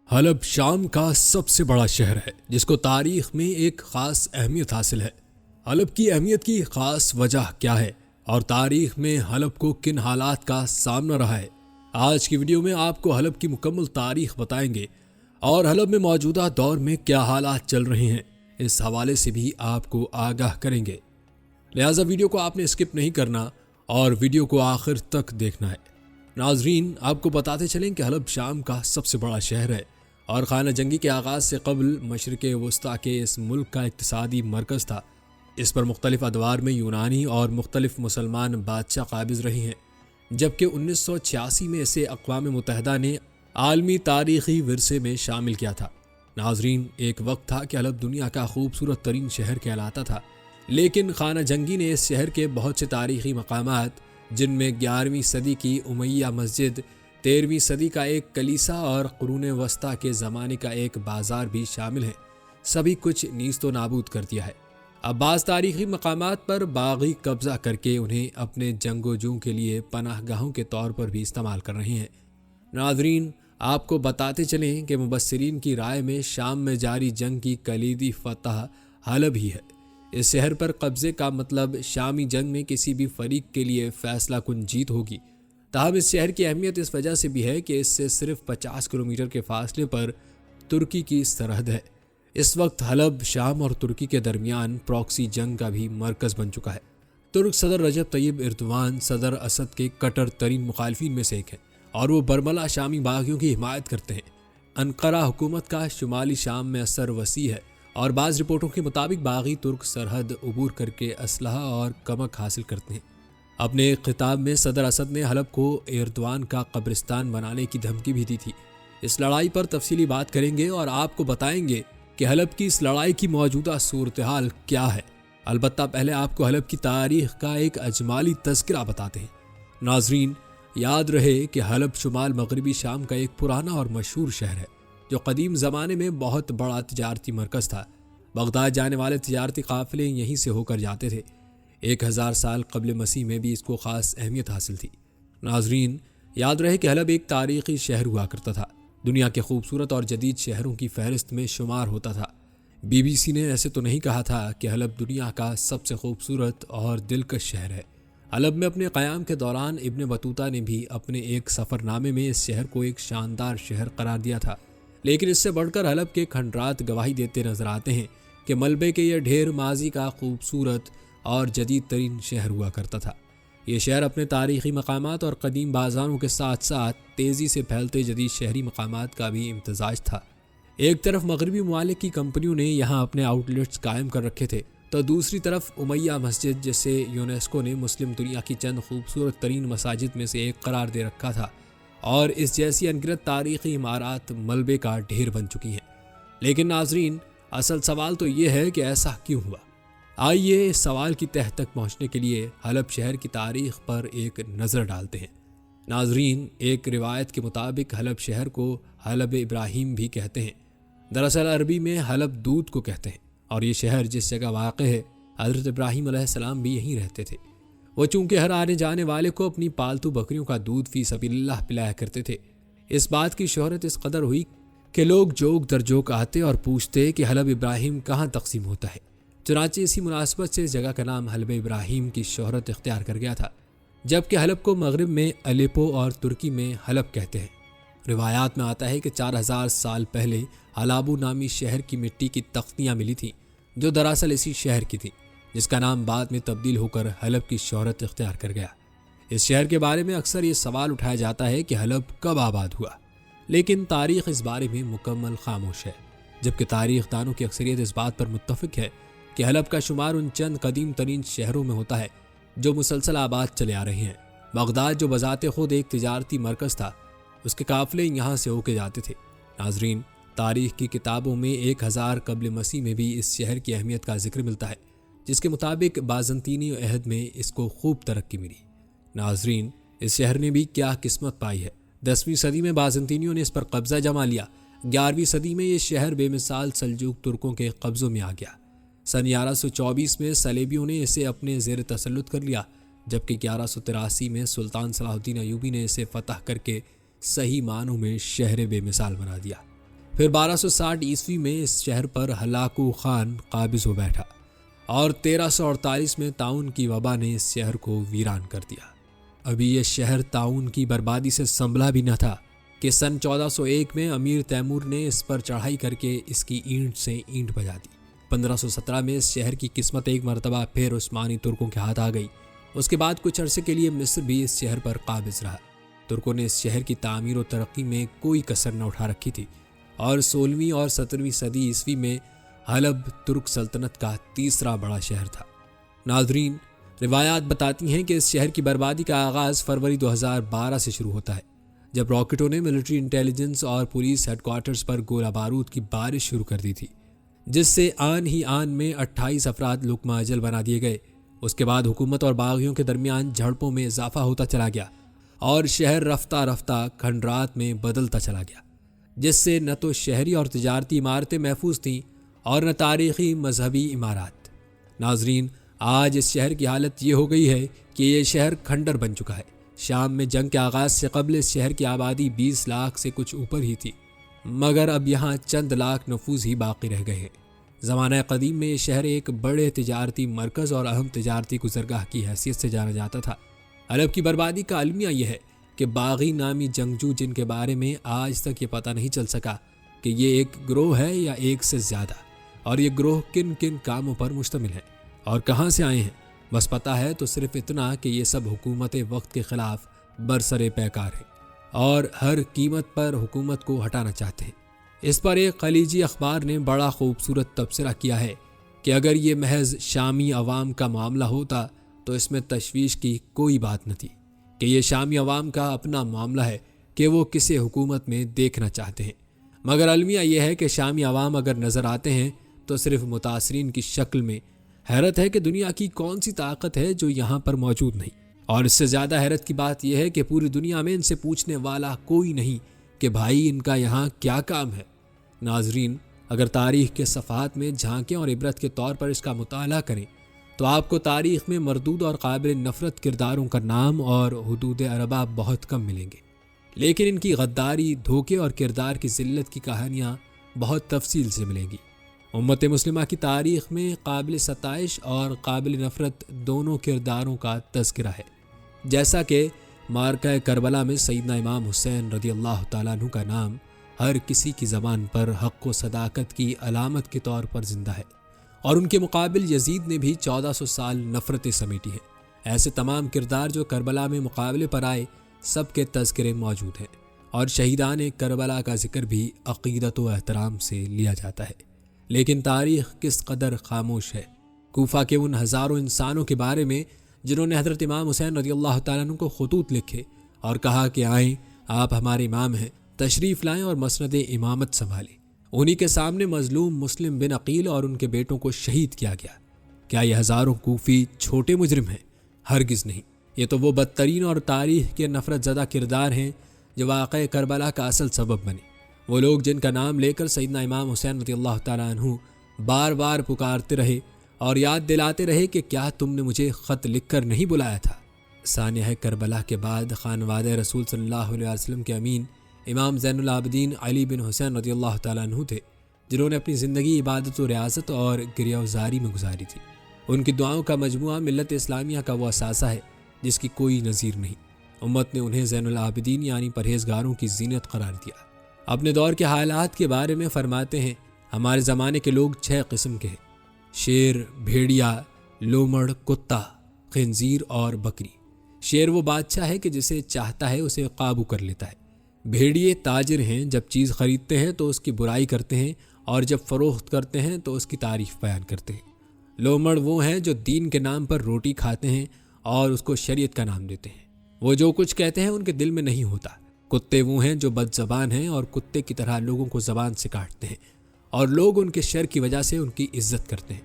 حلب شام کا سب سے بڑا شہر ہے جس کو تاریخ میں ایک خاص اہمیت حاصل ہے۔ حلب کی اہمیت کی خاص وجہ کیا ہے اور تاریخ میں حلب کو کن حالات کا سامنا رہا ہے، آج کی ویڈیو میں آپ کو حلب کی مکمل تاریخ بتائیں گے اور حلب میں موجودہ دور میں کیا حالات چل رہے ہیں اس حوالے سے بھی آپ کو آگاہ کریں گے، لہٰذا ویڈیو کو آپ نے اسکپ نہیں کرنا اور ویڈیو کو آخر تک دیکھنا ہے۔ ناظرین، آپ کو بتاتے چلیں کہ حلب شام کا سب سے بڑا شہر ہے اور خانہ جنگی کے آغاز سے قبل مشرق وسطیٰ کے اس ملک کا اقتصادی مرکز تھا۔ اس پر مختلف ادوار میں یونانی اور مختلف مسلمان بادشاہ قابض رہے ہیں، جبکہ 1986 میں اسے اقوام متحدہ نے عالمی تاریخی ورثے میں شامل کیا تھا۔ ناظرین، ایک وقت تھا کہ حلب دنیا کا خوبصورت ترین شہر کہلاتا تھا، لیکن خانہ جنگی نے اس شہر کے بہت سے تاریخی مقامات، جن میں 11ویں صدی کی امیہ مسجد، 13ویں صدی کا ایک کلیسا اور قرون وسطیٰ کے زمانے کا ایک بازار بھی شامل ہیں، سبھی کچھ نیست و نابود کر دیا ہے۔ اب بعض تاریخی مقامات پر باغی قبضہ کر کے انہیں اپنے جنگجوؤں کے لیے پناہ گاہوں کے طور پر بھی استعمال کر رہے ہیں۔ ناظرین، آپ کو بتاتے چلیں کہ مبصرین کی رائے میں شام میں جاری جنگ کی کلیدی فتح حلب ہی ہے۔ اس شہر پر قبضے کا مطلب شامی جنگ میں کسی بھی فریق کے لیے فیصلہ کن جیت ہوگی۔ تاہم اس شہر کی اہمیت اس وجہ سے بھی ہے کہ اس سے صرف 50 کلومیٹر کے فاصلے پر ترکی کی سرحد ہے۔ اس وقت حلب شام اور ترکی کے درمیان پراکسی جنگ کا بھی مرکز بن چکا ہے۔ ترک صدر رجب طیب ایردوان صدر اسد کے کٹر ترین مخالفین میں سے ایک ہیں اور وہ برملا شامی باغیوں کی حمایت کرتے ہیں۔ انقرہ حکومت کا شمالی شام میں اثر وسیع ہے اور بعض رپورٹوں کے مطابق باغی ترک سرحد عبور کر کے اسلحہ اور کمک حاصل کرتے ہیں۔ اپنے ایک خطاب میں صدر اسد نے حلب کو ایردوان کا قبرستان بنانے کی دھمکی بھی دی تھی۔ اس لڑائی پر تفصیلی بات کریں گے اور آپ کو بتائیں گے کہ حلب کی اس لڑائی کی موجودہ صورتحال کیا ہے۔ البتہ پہلے آپ کو حلب کی تاریخ کا ایک اجمالی تذکرہ بتاتے ہیں۔ ناظرین، یاد رہے کہ حلب شمال مغربی شام کا ایک پرانا اور مشہور شہر ہے جو قدیم زمانے میں بہت بڑا تجارتی مرکز تھا۔ بغداد جانے والے تجارتی قافلے یہیں سے ہو کر جاتے تھے۔ 1000 سال قبل مسیح میں بھی اس کو خاص اہمیت حاصل تھی۔ ناظرین، یاد رہے کہ حلب ایک تاریخی شہر ہوا کرتا تھا، دنیا کے خوبصورت اور جدید شہروں کی فہرست میں شمار ہوتا تھا۔ BBC نے ایسے تو نہیں کہا تھا کہ حلب دنیا کا سب سے خوبصورت اور دلکش شہر ہے۔ حلب میں اپنے قیام کے دوران ابن بطوطہ نے بھی اپنے ایک سفر نامے میں اس شہر کو ایک شاندار شہر قرار دیا تھا، لیکن اس سے بڑھ کر حلب کے کھنڈرات گواہی دیتے نظر آتے ہیں کہ ملبے کے یہ ڈھیر ماضی کا خوبصورت اور جدید ترین شہر ہوا کرتا تھا۔ یہ شہر اپنے تاریخی مقامات اور قدیم بازاروں کے ساتھ ساتھ تیزی سے پھیلتے جدید شہری مقامات کا بھی امتزاج تھا۔ ایک طرف مغربی ممالک کی کمپنیوں نے یہاں اپنے آؤٹ لیٹس قائم کر رکھے تھے، تو دوسری طرف امیہ مسجد، جسے یونیسکو نے مسلم دنیا کی چند خوبصورت ترین مساجد میں سے ایک قرار دے رکھا تھا، اور اس جیسی انگرت تاریخی عمارات ملبے کا ڈھیر بن چکی ہیں۔ لیکن ناظرین، اصل سوال تو یہ ہے کہ ایسا کیوں ہوا؟ آئیے اس سوال کی تہ تک پہنچنے کے لیے حلب شہر کی تاریخ پر ایک نظر ڈالتے ہیں۔ ناظرین، ایک روایت کے مطابق حلب شہر کو حلب ابراہیم بھی کہتے ہیں۔ دراصل عربی میں حلب دودھ کو کہتے ہیں، اور یہ شہر جس جگہ واقع ہے، حضرت ابراہیم علیہ السلام بھی یہیں رہتے تھے۔ وہ چونکہ ہر آنے جانے والے کو اپنی پالتو بکریوں کا دودھ فی سبیل اللہ پلایا کرتے تھے، اس بات کی شہرت اس قدر ہوئی کہ لوگ جوک در جوک آتے اور پوچھتے کہ حلب ابراہیم کہاں تقسیم ہوتا ہے۔ چنانچہ اسی مناسبت سے اس جگہ کا نام حلب ابراہیم کی شہرت اختیار کر گیا تھا، جبکہ حلب کو مغرب میں الیپو اور ترکی میں حلب کہتے ہیں۔ روایات میں آتا ہے کہ 4000 سال پہلے حلابو نامی شہر کی مٹی کی تختیاں ملی تھیں، جو دراصل اسی شہر کی تھیں، جس کا نام بعد میں تبدیل ہو کر حلب کی شہرت اختیار کر گیا۔ اس شہر کے بارے میں اکثر یہ سوال اٹھایا جاتا ہے کہ حلب کب آباد ہوا، لیکن تاریخ اس بارے میں مکمل خاموش ہے، جبکہ تاریخ دانوں کی اکثریت اس بات پر متفق ہے کہ حلب کا شمار ان چند قدیم ترین شہروں میں ہوتا ہے جو مسلسل آباد چلے آ رہے ہیں۔ بغداد، جو بذات خود ایک تجارتی مرکز تھا، اس کے قافلے یہاں سے ہو کے جاتے تھے۔ ناظرین، تاریخ کی کتابوں میں 1000 قبل مسیح میں بھی اس شہر کی اہمیت کا ذکر ملتا ہے، جس کے مطابق بازنطینی عہد میں اس کو خوب ترقی ملی۔ ناظرین، اس شہر نے بھی کیا قسمت پائی ہے۔ 10ویں صدی میں بازنطینیوں نے اس پر قبضہ جما لیا۔ 11ویں صدی میں یہ شہر بے مثال سلجوق ترکوں کے قبضوں میں آ گیا۔ سن 1124 میں صلیبیوں نے اسے اپنے زیر تسلط کر لیا، جبکہ 1183 میں سلطان صلاح الدین ایوبی نے اسے فتح کر کے صحیح معنوں میں شہر بے مثال بنا دیا۔ پھر 1260 عیسوی میں اس شہر پر ہلاکو خان قابض ہو بیٹھا اور 1348 میں طاعون کی وبا نے اس شہر کو ویران کر دیا۔ ابھی یہ شہر طاعون کی بربادی سے سنبھلا بھی نہ تھا کہ سن 1401 میں امیر تیمور نے اس پر چڑھائی کر کے اس کی اینٹ سے اینٹ بجا دی۔ 1517 میں اس شہر کی قسمت ایک مرتبہ پھر عثمانی ترکوں کے ہاتھ آ گئی۔ اس کے بعد کچھ عرصے کے لیے مصر بھی اس شہر پر قابض رہا۔ ترکوں نے اس شہر کی تعمیر و ترقی میں کوئی کسر نہ اٹھا رکھی تھی اور 16ویں اور 17ویں صدی عیسوی میں حلب ترک سلطنت کا تیسرا بڑا شہر تھا۔ ناظرین، روایات بتاتی ہیں کہ اس شہر کی بربادی کا آغاز فروری 2012 سے شروع ہوتا ہے، جب راکٹوں نے ملٹری انٹیلیجنس اور پولیس ہیڈ کوارٹرز پر گولہ بارود کی بارش شروع کر دی تھی، جس سے آن ہی آن میں 28 افراد لقمہ اجل بنا دیے گئے۔ اس کے بعد حکومت اور باغیوں کے درمیان جھڑپوں میں اضافہ ہوتا چلا گیا اور شہر رفتہ رفتہ کھنڈرات میں بدلتا چلا گیا، جس سے نہ تو شہری اور تجارتی عمارتیں محفوظ تھیں اور نہ تاریخی مذہبی عمارات۔ ناظرین، آج اس شہر کی حالت یہ ہو گئی ہے کہ یہ شہر کھنڈر بن چکا ہے۔ شام میں جنگ کے آغاز سے قبل اس شہر کی آبادی 20 لاکھ سے کچھ اوپر ہی تھی، مگر اب یہاں چند لاکھ نفوذ ہی باقی رہ گئے ہیں۔ زمانہ قدیم میں یہ شہر ایک بڑے تجارتی مرکز اور اہم تجارتی گزرگاہ کی حیثیت سے جانا جاتا تھا۔ حلب کی بربادی کا المیہ یہ ہے کہ باغی نامی جنگجو، جن کے بارے میں آج تک یہ پتہ نہیں چل سکا کہ یہ ایک گروہ ہے یا ایک سے زیادہ، اور یہ گروہ کن کن کاموں پر مشتمل ہے اور کہاں سے آئے ہیں، بس پتہ ہے تو صرف اتنا کہ یہ سب حکومت وقت کے خلاف برسر پیکار ہیں اور ہر قیمت پر حکومت کو ہٹانا چاہتے ہیں۔ اس پر ایک خلیجی اخبار نے بڑا خوبصورت تبصرہ کیا ہے کہ اگر یہ محض شامی عوام کا معاملہ ہوتا تو اس میں تشویش کی کوئی بات نہ تھی، کہ یہ شامی عوام کا اپنا معاملہ ہے کہ وہ کسے حکومت میں دیکھنا چاہتے ہیں، مگر المیہ یہ ہے کہ شامی عوام اگر نظر آتے ہیں تو صرف متاثرین کی شکل میں۔ حیرت ہے کہ دنیا کی کون سی طاقت ہے جو یہاں پر موجود نہیں، اور اس سے زیادہ حیرت کی بات یہ ہے کہ پوری دنیا میں ان سے پوچھنے والا کوئی نہیں کہ بھائی ان کا یہاں کیا کام ہے۔ ناظرین، اگر تاریخ کے صفحات میں جھانکیں اور عبرت کے طور پر اس کا مطالعہ کریں تو آپ کو تاریخ میں مردود اور قابل نفرت کرداروں کا نام اور حدود اربا بہت کم ملیں گے، لیکن ان کی غداری، دھوکے اور کردار کی ذلت کی کہانیاں بہت تفصیل سے ملیں گی۔ امت مسلمہ کی تاریخ میں قابل ستائش اور قابل نفرت دونوں کرداروں کا تذکرہ ہے، جیسا کہ معرکہ کربلا میں سیدنا امام حسین رضی اللہ تعالیٰ عنہ کا نام ہر کسی کی زبان پر حق و صداقت کی علامت کے طور پر زندہ ہے، اور ان کے مقابل یزید نے بھی 1400 سال نفرتیں سمیٹی ہیں۔ ایسے تمام کردار جو کربلا میں مقابلے پر آئے، سب کے تذکرے موجود ہیں، اور شہیدان کربلا کا ذکر بھی عقیدت و احترام سے لیا جاتا ہے۔ لیکن تاریخ کس قدر خاموش ہے۔ کوفہ کے ان ہزاروں انسانوں کے بارے میں جنہوں نے حضرت امام حسین رضی اللہ تعالیٰ عنہ کو خطوط لکھے اور کہا کہ آئیں، آپ ہمارے امام ہیں، تشریف لائیں اور مسند امامت سنبھالیں، انہی کے سامنے مظلوم مسلم بن عقیل اور ان کے بیٹوں کو شہید کیا گیا۔ کیا یہ ہزاروں کوفی چھوٹے مجرم ہیں؟ ہرگز نہیں، یہ تو وہ بدترین اور تاریخ کے نفرت زدہ کردار ہیں جو واقعہ کربلا کا اصل سبب بنے۔ وہ لوگ جن کا نام لے کر سیدنا امام حسین رضی اللہ تعالیٰ عنہ بار بار پکارتے رہے اور یاد دلاتے رہے کہ کیا تم نے مجھے خط لکھ کر نہیں بلایا تھا۔ سانحہ کربلا کے بعد خانوادہ رسول صلی اللہ علیہ وسلم کے امین امام زین العابدین علی بن حسین رضی اللہ تعالیٰ عنہ تھے، جنہوں نے اپنی زندگی عبادت و ریاضت اور گریہ وزاری میں گزاری تھی۔ ان کی دعاؤں کا مجموعہ ملت اسلامیہ کا وہ اثاثہ ہے جس کی کوئی نظیر نہیں۔ امت نے انہیں زین العابدین یعنی پرہیزگاروں کی زینت قرار دیا۔ اپنے دور کے حالات کے بارے میں فرماتے ہیں، ہمارے زمانے کے لوگ 6 قسم کے ہیں: شیر، بھیڑیا، لومڑ، کتا، خنزیر اور بکری۔ شیر وہ بادشاہ ہے کہ جسے چاہتا ہے اسے قابو کر لیتا ہے۔ بھیڑیے تاجر ہیں، جب چیز خریدتے ہیں تو اس کی برائی کرتے ہیں اور جب فروخت کرتے ہیں تو اس کی تعریف بیان کرتے ہیں۔ لومڑ وہ ہیں جو دین کے نام پر روٹی کھاتے ہیں اور اس کو شریعت کا نام دیتے ہیں، وہ جو کچھ کہتے ہیں ان کے دل میں نہیں ہوتا۔ کتے وہ ہیں جو بد زبان ہیں اور کتے کی طرح لوگوں کو زبان سے کاٹتے ہیں اور لوگ ان کے شر کی وجہ سے ان کی عزت کرتے ہیں۔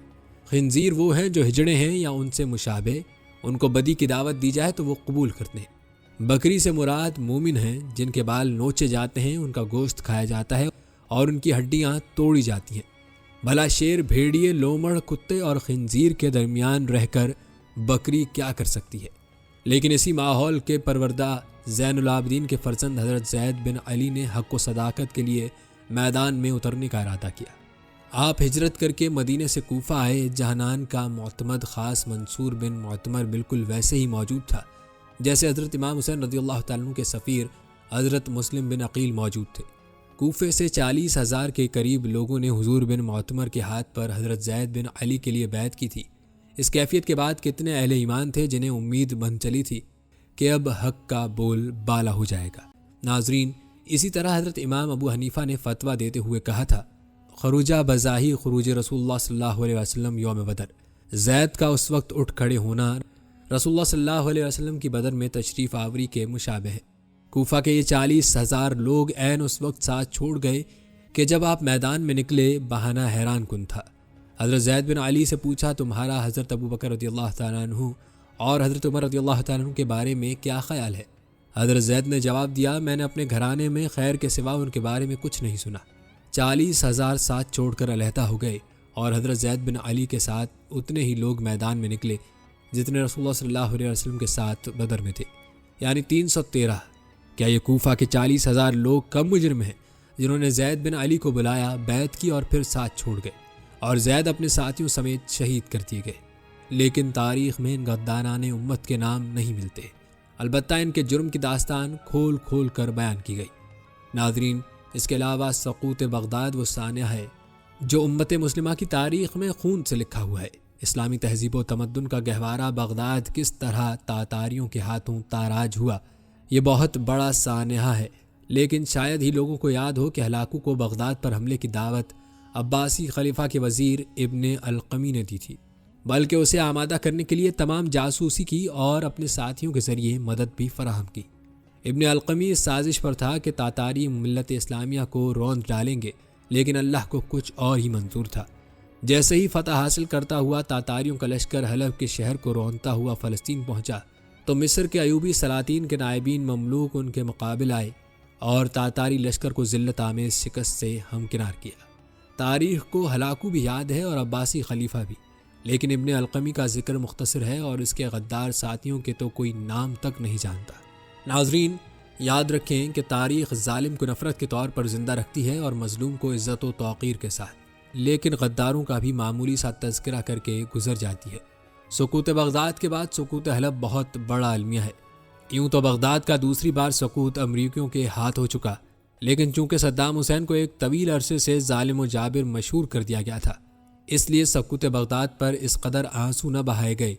خنزیر وہ ہیں جو ہجڑے ہیں یا ان سے مشابہ، ان کو بدی کی دعوت دی جائے تو وہ قبول کرتے ہیں۔ بکری سے مراد مومن ہیں، جن کے بال نوچے جاتے ہیں، ان کا گوشت کھایا جاتا ہے اور ان کی ہڈیاں توڑی جاتی ہیں۔ بھلا شیر، بھیڑیے، لومڑ، کتے اور خنزیر کے درمیان رہ کر بکری کیا کر سکتی ہے؟ لیکن اسی ماحول کے پروردہ زین العابدین کے فرزند حضرت زید بن علی نے حق و صداقت کے لیے میدان میں اترنے کا ارادہ کیا۔ آپ ہجرت کر کے مدینے سے کوفہ آئے، جہنان کا معتمد خاص منصور بن معتمر بالکل ویسے ہی موجود تھا جیسے حضرت امام حسین رضی اللہ تعالیٰ عنہ کے سفیر حضرت مسلم بن عقیل موجود تھے۔ کوفے سے 40,000 کے قریب لوگوں نے حضور بن معتمر کے ہاتھ پر حضرت زید بن علی کے لیے بیعت کی تھی۔ اس کیفیت کے بعد کتنے اہل ایمان تھے جنہیں امید بن چلی تھی کہ اب حق کا بول بالا ہو جائے گا۔ ناظرین، اسی طرح حضرت امام ابو حنیفہ نے فتویٰ دیتے ہوئے کہا تھا، خروجہ بظاہی خروج رسول اللہ صلی اللہ علیہ وسلم یوم بدر۔ زید کا اس وقت اٹھ کھڑے ہونا رسول اللہ صلی اللہ علیہ وسلم کی بدر میں تشریف آوری کے مشابہ ہے۔ کوفہ کے یہ 40,000 لوگ عین اس وقت ساتھ چھوڑ گئے کہ جب آپ میدان میں نکلے، بہانہ حیران کن تھا۔ حضرت زید بن علی سے پوچھا، تمہارا حضرت ابو بکر رضی اللہ تعالیٰ عنہ اور حضرت عمر رضی اللہ تعالیٰ عنہ کے بارے میں کیا خیال ہے؟ حضرت زید نے جواب دیا، میں نے اپنے گھرانے میں خیر کے سوا ان کے بارے میں کچھ نہیں سنا۔ 40,000 ساتھ چھوڑ کر علیحدہ ہو گئے اور حضرت زید بن علی کے ساتھ اتنے ہی لوگ میدان میں نکلے جتنے رسول اللہ صلی اللہ علیہ وسلم کے ساتھ بدر میں تھے، یعنی 313۔ کیا یہ کوفہ کے 40,000 لوگ کم مجرم ہیں جنہوں نے زید بن علی کو بلایا، بیعت کی اور پھر ساتھ چھوڑ گئے، اور زید اپنے ساتھیوں سمیت شہید کر دیے گئے؟ لیکن تاریخ میں ان غداران امت کے نام نہیں ملتے، البتہ ان کے جرم کی داستان کھول کھول کر بیان کی گئی۔ ناظرین، اس کے علاوہ سقوط بغداد وہ سانحہ ہے جو امت مسلمہ کی تاریخ میں خون سے لکھا ہوا ہے۔ اسلامی تہذیب و تمدن کا گہوارہ بغداد کس طرح تاتاریوں کے ہاتھوں تاراج ہوا، یہ بہت بڑا سانحہ ہے، لیکن شاید ہی لوگوں کو یاد ہو کہ ہلاکو کو بغداد پر حملے کی دعوت عباسی خلیفہ کے وزیر ابن القمی نے دی تھی، بلکہ اسے آمادہ کرنے کے لیے تمام جاسوسی کی اور اپنے ساتھیوں کے ذریعے مدد بھی فراہم کی۔ ابن القمی اس سازش پر تھا کہ تاتاری ملت اسلامیہ کو روند ڈالیں گے، لیکن اللہ کو کچھ اور ہی منظور تھا۔ جیسے ہی فتح حاصل کرتا ہوا تاتاریوں کا لشکر حلب کے شہر کو رونتا ہوا فلسطین پہنچا تو مصر کے ایوبی سلاطین کے نائبین مملوک ان کے مقابل آئے اور تاتاری لشکر کو ذلت آمیز شکست سے ہمکنار کیا۔ تاریخ کو ہلاکو بھی یاد ہے اور عباسی خلیفہ بھی، لیکن ابن القمی کا ذکر مختصر ہے اور اس کے غدار ساتھیوں کے تو کوئی نام تک نہیں جانتا۔ ناظرین، یاد رکھیں کہ تاریخ ظالم کو نفرت کے طور پر زندہ رکھتی ہے اور مظلوم کو عزت و توقیر کے ساتھ، لیکن غداروں کا بھی معمولی سا تذکرہ کر کے گزر جاتی ہے۔ سقوط بغداد کے بعد سقوط حلب بہت بڑا المیہ ہے۔ یوں تو بغداد کا دوسری بار سقوط امریکیوں کے ہاتھ ہو چکا، لیکن چونکہ صدام حسین کو ایک طویل عرصے سے ظالم و جابر مشہور کر دیا گیا تھا، اس لیے سقوط بغداد پر اس قدر آنسو نہ بہائے گئے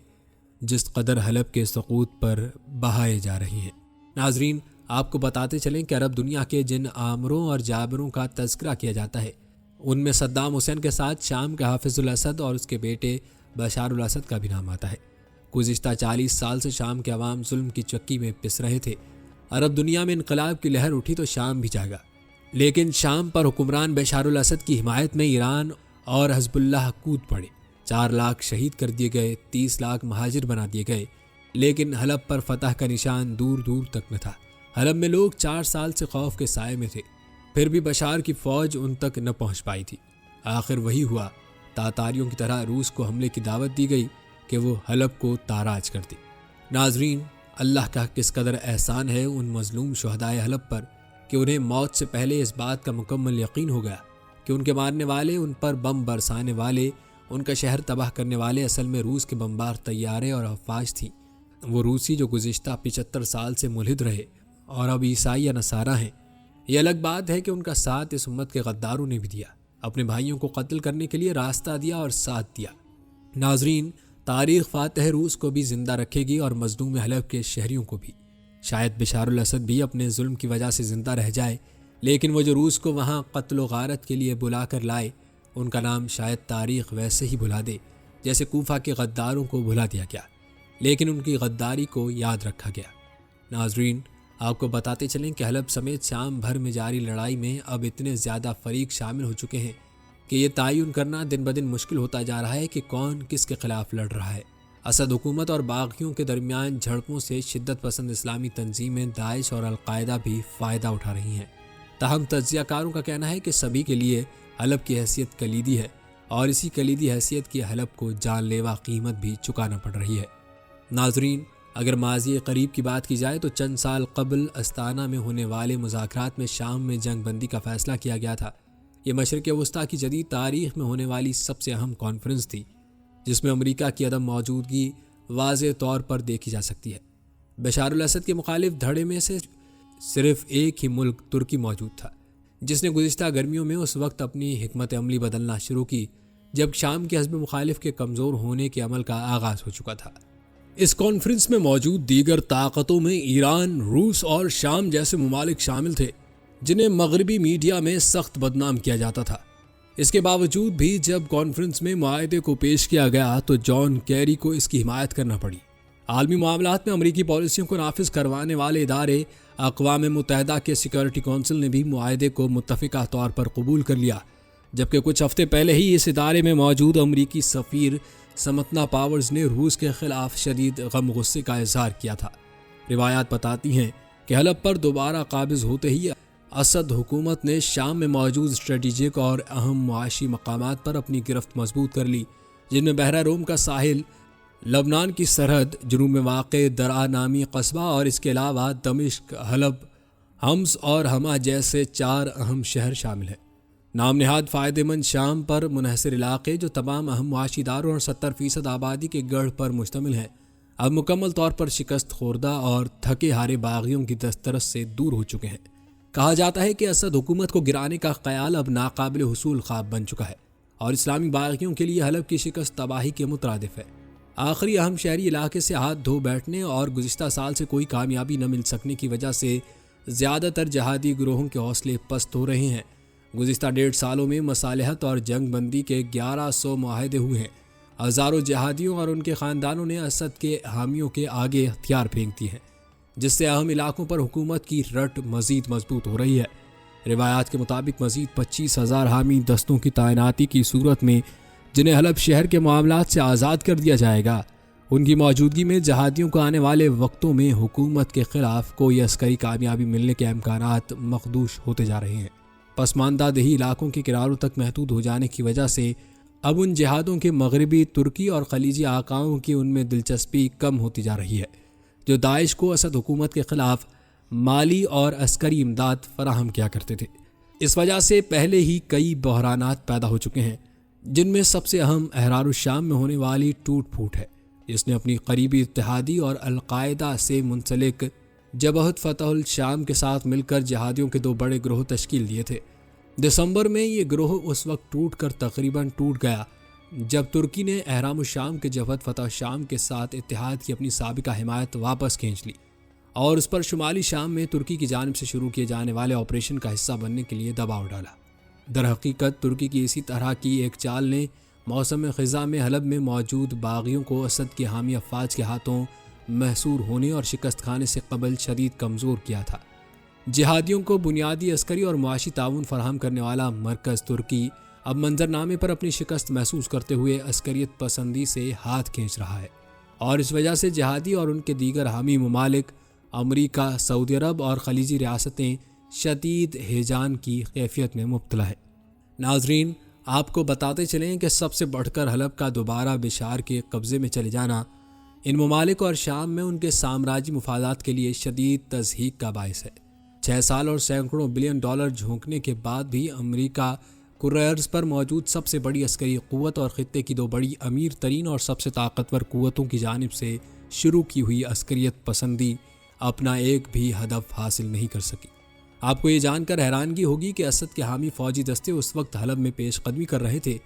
جس قدر حلب کے سقوط پر بہائے جا رہے ہیں۔ ناظرین، آپ کو بتاتے چلیں کہ عرب دنیا کے جن عامروں اور جابروں کا تذکرہ کیا جاتا ہے، ان میں صدام حسین کے ساتھ شام کا حافظ الاسد اور اس کے بیٹے بشار الاسد کا بھی نام آتا ہے۔ گزشتہ 40 سال سے شام کے عوام ظلم کی چکی میں پس رہے تھے۔ عرب دنیا میں انقلاب کی لہر اٹھی تو شام بھی جاگا، لیکن شام پر حکمران بشار الاسد کی حمایت میں ایران اور حزب اللہ کود پڑے۔ 4 لاکھ شہید کر دیے گئے، 30 لاکھ مہاجر بنا دیے گئے، لیکن حلب پر فتح کا نشان دور دور تک نہ تھا۔ حلب میں لوگ 4 سال سے خوف کے سائے میں تھے، پھر بھی بشار کی فوج ان تک نہ پہنچ پائی تھی۔ آخر وہی ہوا، تاتاریوں کی طرح روس کو حملے کی دعوت دی گئی کہ وہ حلب کو تاراج کر دے۔ ناظرین، اللہ کا کس قدر احسان ہے ان مظلوم شہدائے حلب پر کہ انہیں موت سے پہلے اس بات کا مکمل یقین ہو گیا کہ ان کے مارنے والے، ان پر بم برسانے والے، ان کا شہر تباہ کرنے والے اصل میں روس کے بمبار طیارے اور افواج تھیں۔ وہ روسی جو گزشتہ 75 سال سے ملحد رہے اور اب عیسائی یا نصارہ ہیں۔ یہ الگ بات ہے کہ ان کا ساتھ اس امت کے غداروں نے بھی دیا، اپنے بھائیوں کو قتل کرنے کے لیے راستہ دیا اور ساتھ دیا۔ ناظرین، تاریخ فاتح روس کو بھی زندہ رکھے گی اور مظلوم حلب کے شہریوں کو بھی۔ شاید بشار الاسد بھی اپنے ظلم کی وجہ سے زندہ رہ جائے، لیکن وہ جو روس کو وہاں قتل و غارت کے لیے بلا کر لائے، ان کا نام شاید تاریخ ویسے ہی بھلا دے جیسے کوفہ کے غداروں کو بھلا دیا گیا، لیکن ان کی غداری کو یاد رکھا گیا۔ ناظرین، آپ کو بتاتے چلیں کہ حلب سمیت شام بھر میں جاری لڑائی میں اب اتنے زیادہ فریق شامل ہو چکے ہیں کہ یہ تعین کرنا دن بدن مشکل ہوتا جا رہا ہے کہ کون کس کے خلاف لڑ رہا ہے۔ اسد حکومت اور باغیوں کے درمیان جھڑپوں سے شدت پسند اسلامی تنظیمیں داعش اور القاعدہ بھی فائدہ اٹھا رہی ہیں۔ تاہم تجزیہ کاروں کا کہنا ہے کہ سبھی کے لیے حلب کی حیثیت کلیدی ہے اور اسی کلیدی حیثیت کی حلب کو جان لیوا قیمت بھی چکانا پڑ رہی ہے۔ ناظرین، اگر ماضی قریب کی بات کی جائے تو چند سال قبل استانا میں ہونے والے مذاکرات میں شام میں جنگ بندی کا فیصلہ کیا گیا تھا۔ یہ مشرق وسطیٰ کی جدید تاریخ میں ہونے والی سب سے اہم کانفرنس تھی، جس میں امریکہ کی عدم موجودگی واضح طور پر دیکھی جا سکتی ہے۔ بشار الاسد کے مخالف دھڑے میں سے صرف ایک ہی ملک ترکی موجود تھا، جس نے گزشتہ گرمیوں میں اس وقت اپنی حکمت عملی بدلنا شروع کی جب شام کے حزب مخالف کے کمزور ہونے کے عمل کا آغاز ہو چکا تھا۔ اس کانفرنس میں موجود دیگر طاقتوں میں ایران، روس اور شام جیسے ممالک شامل تھے، جنہیں مغربی میڈیا میں سخت بدنام کیا جاتا تھا۔ اس کے باوجود بھی جب کانفرنس میں معاہدے کو پیش کیا گیا تو جان کیری کو اس کی حمایت کرنا پڑی۔ عالمی معاملات میں امریکی پالیسیوں کو نافذ کروانے والے ادارے اقوام متحدہ کے سیکورٹی کونسل نے بھی معاہدے کو متفقہ طور پر قبول کر لیا، جبکہ کچھ ہفتے پہلے ہی اس ادارے میں موجود امریکی سفیر سمنتا پاورز نے روس کے خلاف شدید غم غصے کا اظہار کیا تھا۔ روایات بتاتی ہیں کہ حلب پر دوبارہ قابض ہوتے ہی اسد حکومت نے شام میں موجود اسٹریٹجک اور اہم معاشی مقامات پر اپنی گرفت مضبوط کر لی، جن میں بحیرہ روم کا ساحل، لبنان کی سرحد، جنوب میں واقع درعا نامی قصبہ اور اس کے علاوہ دمشق، حلب، حمص اور حما جیسے 4 اہم شہر شامل ہیں۔ نام نہاد فائدہ مند شام پر منحصر علاقے جو تمام اہم معاشی اداروں اور 70% آبادی کے گڑھ پر مشتمل ہیں، اب مکمل طور پر شکست خوردہ اور تھکے ہارے باغیوں کی دسترس سے دور ہو چکے ہیں۔ کہا جاتا ہے کہ اسد حکومت کو گرانے کا خیال اب ناقابل حصول خواب بن چکا ہے اور اسلامی باغیوں کے لیے حلب کی شکست تباہی کے مترادف ہے۔ آخری اہم شہری علاقے سے ہاتھ دھو بیٹھنے اور گزشتہ سال سے کوئی کامیابی نہ مل سکنے کی وجہ سے زیادہ تر جہادی گروہوں کے حوصلے پست ہو رہے ہیں۔ گزشتہ 1.5 سالوں میں مصالحت اور جنگ بندی کے 1100 معاہدے ہوئے ہیں۔ ہزاروں جہادیوں اور ان کے خاندانوں نے اسد کے حامیوں کے آگے ہتھیار پھینک دیے ہیں، جس سے اہم علاقوں پر حکومت کی رٹ مزید مضبوط ہو رہی ہے۔ روایات کے مطابق مزید 25,000 حامی دستوں کی تعیناتی کی صورت میں، جنہیں حلب شہر کے معاملات سے آزاد کر دیا جائے گا، ان کی موجودگی میں جہادیوں کو آنے والے وقتوں میں حکومت کے خلاف کوئی عسکری کامیابی ملنے کے امکانات مخدوش ہوتے جا رہے ہیں۔ پسماندہ دیہی علاقوں کے کناروں تک محدود ہو جانے کی وجہ سے اب ان جہادوں کے مغربی ترکی اور خلیجی آقاؤں کی ان میں دلچسپی کم ہوتی جا رہی ہے، جو داعش کو اسد حکومت کے خلاف مالی اور عسکری امداد فراہم کیا کرتے تھے۔ اس وجہ سے پہلے ہی کئی بحرانات پیدا ہو چکے ہیں، جن میں سب سے اہم احرار الشام میں ہونے والی ٹوٹ پھوٹ ہے، جس نے اپنی قریبی اتحادی اور القاعدہ سے منسلک جبہت فتح الشام کے ساتھ مل کر جہادیوں کے 2 بڑے گروہ تشکیل دیے تھے۔ دسمبر میں یہ گروہ اس وقت ٹوٹ کر تقریباً ٹوٹ گیا جب ترکی نے احرام الشام کے جبہت فتح شام کے ساتھ اتحاد کی اپنی سابقہ حمایت واپس کھینچ لی اور اس پر شمالی شام میں ترکی کی جانب سے شروع کیے جانے والے آپریشن کا حصہ بننے کے لیے دباؤ ڈالا۔ در حقیقت ترکی کی اسی طرح کی ایک چال نے موسم خزاں میں حلب میں موجود باغیوں کو اسد کے حامی افواج کے ہاتھوں محصور ہونے اور شکست کھانے سے قبل شدید کمزور کیا تھا۔ جہادیوں کو بنیادی عسکری اور معاشی تعاون فراہم کرنے والا مرکز ترکی اب منظرنامے پر اپنی شکست محسوس کرتے ہوئے عسکریت پسندی سے ہاتھ کھینچ رہا ہے، اور اس وجہ سے جہادی اور ان کے دیگر حامی ممالک امریکہ، سعودی عرب اور خلیجی ریاستیں شدید ہیجان کی کیفیت میں مبتلا ہے۔ ناظرین، آپ کو بتاتے چلیں کہ سب سے بڑھ کر حلب کا دوبارہ بشار کے قبضے میں چلے جانا ان ممالک اور شام میں ان کے سامراجی مفادات کے لیے شدید تضحیک کا باعث ہے۔ 6 سال اور سینکڑوں بلین ڈالر جھونکنے کے بعد بھی امریکہ کرۂ ارض پر موجود سب سے بڑی عسکری قوت اور خطے کی 2 بڑی امیر ترین اور سب سے طاقتور قوتوں کی جانب سے شروع کی ہوئی عسکریت پسندی اپنا ایک بھی ہدف حاصل نہیں کر سکی۔ آپ کو یہ جان کر حیرانگی ہوگی کہ اسد کے حامی فوجی دستے اس وقت حلب میں پیش قدمی کر رہے تھے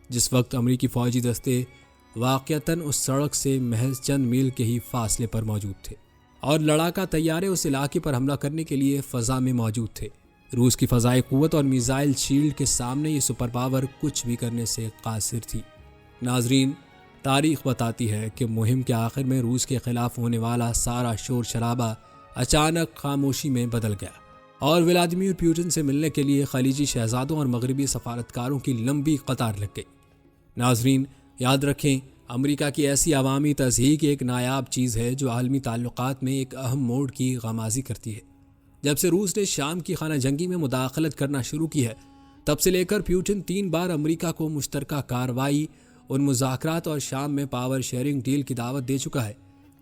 جس وقت امریکی فوجی دستے واقعتاً اس سڑک سے محض چند میل کے ہی فاصلے پر موجود تھے اور لڑاکا طیارے اس علاقے پر حملہ کرنے کے لیے فضا میں موجود تھے۔ روس کی فضائی قوت اور میزائل شیلڈ کے سامنے یہ سپر پاور کچھ بھی کرنے سے قاصر تھی۔ ناظرین، تاریخ بتاتی ہے کہ مہم کے آخر میں روس کے خلاف ہونے والا سارا شور شرابہ اچانک خاموشی میں بدل گیا اور ولادیمیر پیوٹن سے ملنے کے لیے خلیجی شہزادوں اور مغربی سفارتکاروں کی لمبی قطار لگ گئی۔ ناظرین، یاد رکھیں، امریکہ کی ایسی عوامی تضحیک ایک نایاب چیز ہے جو عالمی تعلقات میں ایک اہم موڑ کی غمازی کرتی ہے۔ جب سے روس نے شام کی خانہ جنگی میں مداخلت کرنا شروع کی ہے، تب سے لے کر پیوٹن 3 بار امریکہ کو مشترکہ کارروائی، ان مذاکرات اور شام میں پاور شیئرنگ ڈیل کی دعوت دے چکا ہے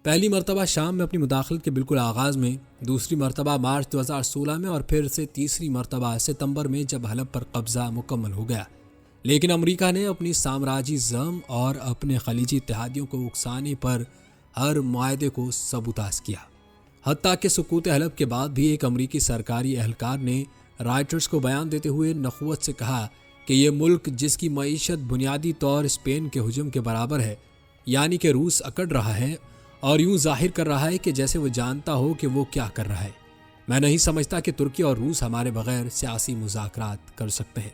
پہلی مرتبہ شام میں اپنی مداخلت کے بالکل آغاز میں، دوسری مرتبہ مارچ 2016 میں، اور پھر سے تیسری مرتبہ ستمبر میں جب حلب پر قبضہ مکمل ہو گیا۔ لیکن امریکہ نے اپنی سامراجی زعم اور اپنے خلیجی اتحادیوں کو اکسانے پر ہر معاہدے کو سبوتاژ کیا۔ حتیٰ کہ سقوط حلب کے بعد بھی ایک امریکی سرکاری اہلکار نے رائٹرز کو بیان دیتے ہوئے نخوت سے کہا کہ یہ ملک جس کی معیشت بنیادی طور اسپین کے ہجوم کے برابر ہے، یعنی کہ روس اکڑ رہا ہے اور یوں ظاہر کر رہا ہے کہ جیسے وہ جانتا ہو کہ وہ کیا کر رہا ہے۔ میں نہیں سمجھتا کہ ترکی اور روس ہمارے بغیر سیاسی مذاکرات کر سکتے ہیں،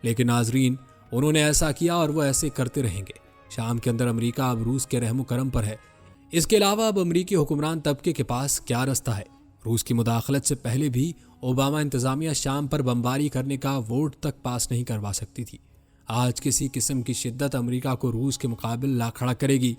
لیکن ناظرین انہوں نے ایسا کیا اور وہ ایسے کرتے رہیں گے۔ شام کے اندر امریکہ اب روس کے رحم و کرم پر ہے۔ اس کے علاوہ اب امریکی حکمران طبقے کے پاس کیا رستہ ہے؟ روس کی مداخلت سے پہلے بھی اوباما انتظامیہ شام پر بمباری کرنے کا ووٹ تک پاس نہیں کروا سکتی تھی۔ آج کسی قسم کی شدت امریکہ کو روس کے مقابل لا کھڑا کرے گی،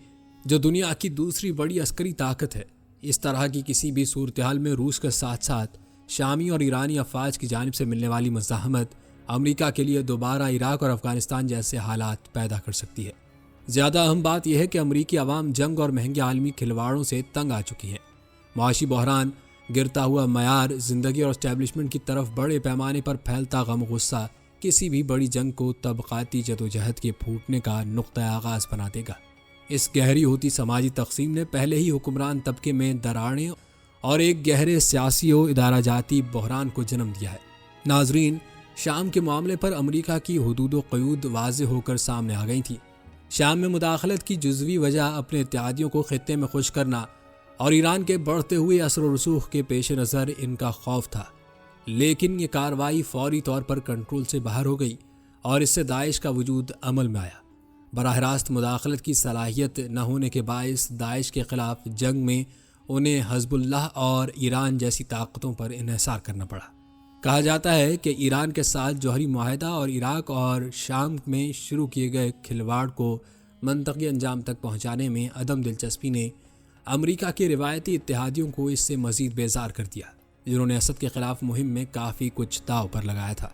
جو دنیا کی دوسری بڑی عسکری طاقت ہے۔ اس طرح کی کسی بھی صورتحال میں روس کے ساتھ ساتھ شامی اور ایرانی افواج کی جانب سے ملنے والی مزاحمت امریکہ کے لیے دوبارہ عراق اور افغانستان جیسے حالات پیدا کر سکتی ہے۔ زیادہ اہم بات یہ ہے کہ امریکی عوام جنگ اور مہنگے عالمی کھلواڑوں سے تنگ آ چکی ہیں۔ معاشی بحران، گرتا ہوا معیار زندگی اور اسٹیبلشمنٹ کی طرف بڑے پیمانے پر پھیلتا غم و غصہ کسی بھی بڑی جنگ کو طبقاتی جدوجہد کے پھوٹنے کا نقطہ آغاز بنا دے گا۔ اس گہری ہوتی سماجی تقسیم نے پہلے ہی حکمران طبقے میں دراڑیں اور ایک گہرے سیاسی و ادارہ جاتی بحران کو جنم دیا ہے۔ ناظرین، شام کے معاملے پر امریکہ کی حدود و قیود واضح ہو کر سامنے آ گئی تھیں۔ شام میں مداخلت کی جزوی وجہ اپنے اتحادیوں کو خطے میں خوش کرنا اور ایران کے بڑھتے ہوئے اثر و رسوخ کے پیش نظر ان کا خوف تھا، لیکن یہ کارروائی فوری طور پر کنٹرول سے باہر ہو گئی اور اس سے داعش کا وجود عمل میں آیا۔ براہ راست مداخلت کی صلاحیت نہ ہونے کے باعث داعش کے خلاف جنگ میں انہیں حزب اللہ اور ایران جیسی طاقتوں پر انحصار کرنا پڑا۔ کہا جاتا ہے کہ ایران کے ساتھ جوہری معاہدہ اور عراق اور شام میں شروع کیے گئے کھلواڑ کو منطقی انجام تک پہنچانے میں عدم دلچسپی نے امریکہ کے روایتی اتحادیوں کو اس سے مزید بیزار کر دیا، جنہوں نے اسد کے خلاف مہم میں کافی کچھ داؤ پر لگایا تھا،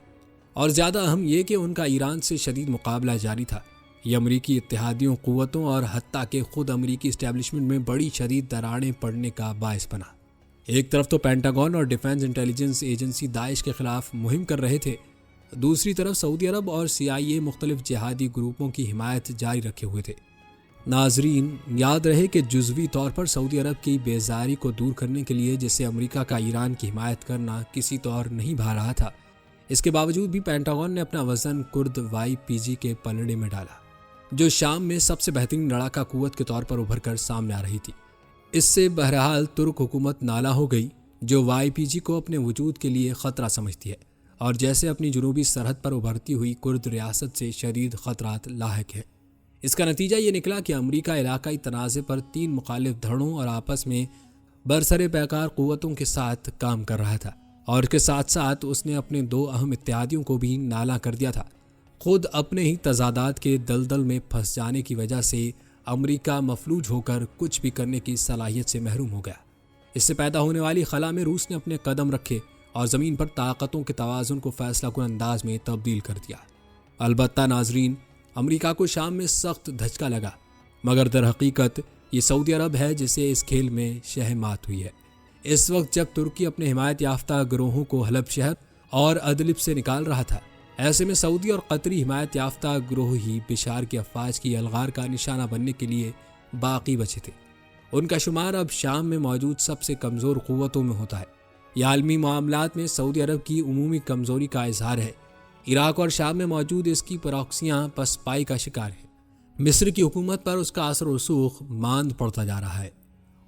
اور زیادہ اہم یہ کہ ان کا ایران سے شدید مقابلہ جاری تھا۔ یہ امریکی اتحادیوں، قوتوں اور حتیٰ کہ خود امریکی اسٹیبلشمنٹ میں بڑی شدید دراڑیں پڑنے کا باعث بنا۔ ایک طرف تو پینٹاگون اور ڈیفنس انٹیلیجنس ایجنسی داعش کے خلاف مہم کر رہے تھے، دوسری طرف سعودی عرب اور CIA مختلف جہادی گروپوں کی حمایت جاری رکھے ہوئے تھے۔ ناظرین، یاد رہے کہ جزوی طور پر سعودی عرب کی بیزاری کو دور کرنے کے لیے جسے امریکہ کا ایران کی حمایت کرنا کسی طور نہیں بھا رہا تھا، اس کے باوجود بھی پینٹاگون نے اپنا وزن کرد YPG کے پلڑے میں ڈالا، جو شام میں سب سے بہترین لڑاکا قوت کے طور پر ابھر کر سامنے آ رہی تھی۔ اس سے بہرحال ترک حکومت نالا ہو گئی، جو YPG کو اپنے وجود کے لیے خطرہ سمجھتی ہے، اور جیسے اپنی جنوبی سرحد پر ابھرتی ہوئی کرد ریاست سے شدید خطرات لاحق ہیں۔ اس کا نتیجہ یہ نکلا کہ امریکہ علاقائی تنازع پر 3 مخالف دھڑوں اور آپس میں برسر پیکار قوتوں کے ساتھ کام کر رہا تھا، اور اس کے ساتھ ساتھ اس نے اپنے 2 اہم اتحادیوں کو بھی نالا کر دیا تھا۔ خود اپنے ہی تضادات کے دلدل میں پھنس جانے کی وجہ سے امریکہ مفلوج ہو کر کچھ بھی کرنے کی صلاحیت سے محروم ہو گیا۔ اس سے پیدا ہونے والی خلا میں روس نے اپنے قدم رکھے اور زمین پر طاقتوں کے توازن کو فیصلہ کن انداز میں تبدیل کر دیا۔ البتہ ناظرین، امریکہ کو شام میں سخت دھچکا لگا، مگر در حقیقت یہ سعودی عرب ہے جسے اس کھیل میں شہ مات ہوئی ہے۔ اس وقت جب ترکی اپنے حمایت یافتہ گروہوں کو حلب شہر اور ادلب سے نکال رہا تھا، ایسے میں سعودی اور قطری حمایت یافتہ گروہ ہی بشار کی افواج کی الغار کا نشانہ بننے کے لیے باقی بچے تھے۔ ان کا شمار اب شام میں موجود سب سے کمزور قوتوں میں ہوتا ہے۔ یہ عالمی معاملات میں سعودی عرب کی عمومی کمزوری کا اظہار ہے۔ عراق اور شام میں موجود اس کی پراکسیاں پسپائی کا شکار ہیں۔ مصر کی حکومت پر اس کا اثر و رسوخ ماند پڑتا جا رہا ہے۔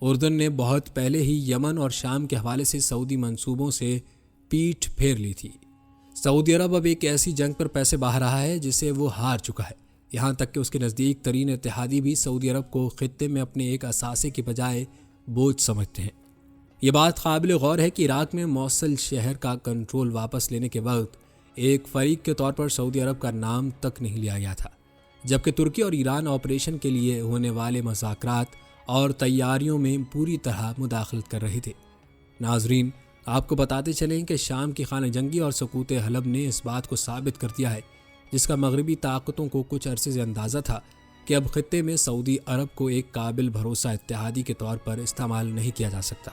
اردن نے بہت پہلے ہی یمن اور شام کے حوالے سے سعودی منصوبوں سے پیٹھ پھیر لی تھی۔ سعودی عرب اب ایک ایسی جنگ پر پیسے بہا رہا ہے جسے وہ ہار چکا ہے، یہاں تک کہ اس کے نزدیک ترین اتحادی بھی سعودی عرب کو خطے میں اپنے ایک اثاثے کے بجائے بوجھ سمجھتے ہیں۔ یہ بات قابل غور ہے کہ عراق میں موصل شہر کا کنٹرول واپس لینے کے وقت ایک فریق کے طور پر سعودی عرب کا نام تک نہیں لیا گیا تھا، جبکہ ترکی اور ایران آپریشن کے لیے ہونے والے مذاکرات اور تیاریوں میں پوری طرح مداخلت کر رہے تھے۔ ناظرین، آپ کو بتاتے چلیں کہ شام کی خانہ جنگی اور سقوط حلب نے اس بات کو ثابت کر دیا ہے، جس کا مغربی طاقتوں کو کچھ عرصے سے اندازہ تھا، کہ اب خطے میں سعودی عرب کو ایک قابل بھروسہ اتحادی کے طور پر استعمال نہیں کیا جا سکتا۔